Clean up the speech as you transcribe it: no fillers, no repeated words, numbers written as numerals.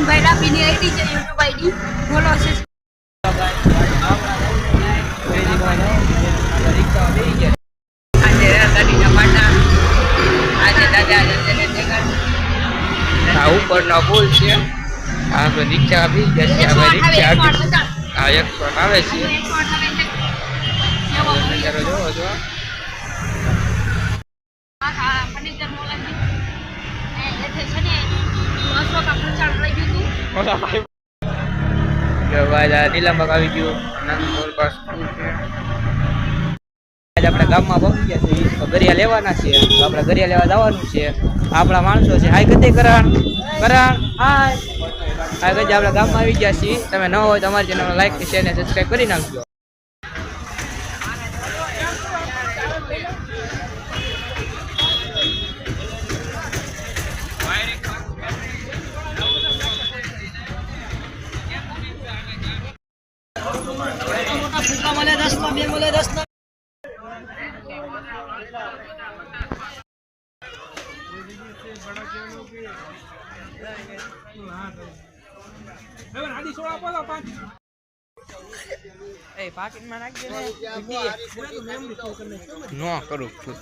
ભાઈ રાપીની આઈડી છે YouTube ID follow છે આ ઉપરનો પુલ છે આ રિક્ષા આવી જશે હવે રિક્ષા આ 100 આવે છે નજારો જોવો છો ફર્નિચર મોલ છે એટલે છે ને અશોક આપણું ચાલ રહી ગયું કે ભાઈ નીલાંબા આવી ગયું નંદપુર બસ સ્કૂલ છે આજ આપણા ગામમાં પહોંચી ગયા છે ગરિયા લેવાના છે તો આપણે ગરિયા લેવા જવાનું છે આપણા માણસો છે હાય કતે કરણ હાય હાય ગજે આપણા ગામમાં આવી ગયા છીએ તમે ન હોય તો અમારી ચેનલને લાઈક શેર અને સબસ્ક્રાઇબ કરી નાખજો એ પાકીટમાં નાખી દે ને નો કરું છું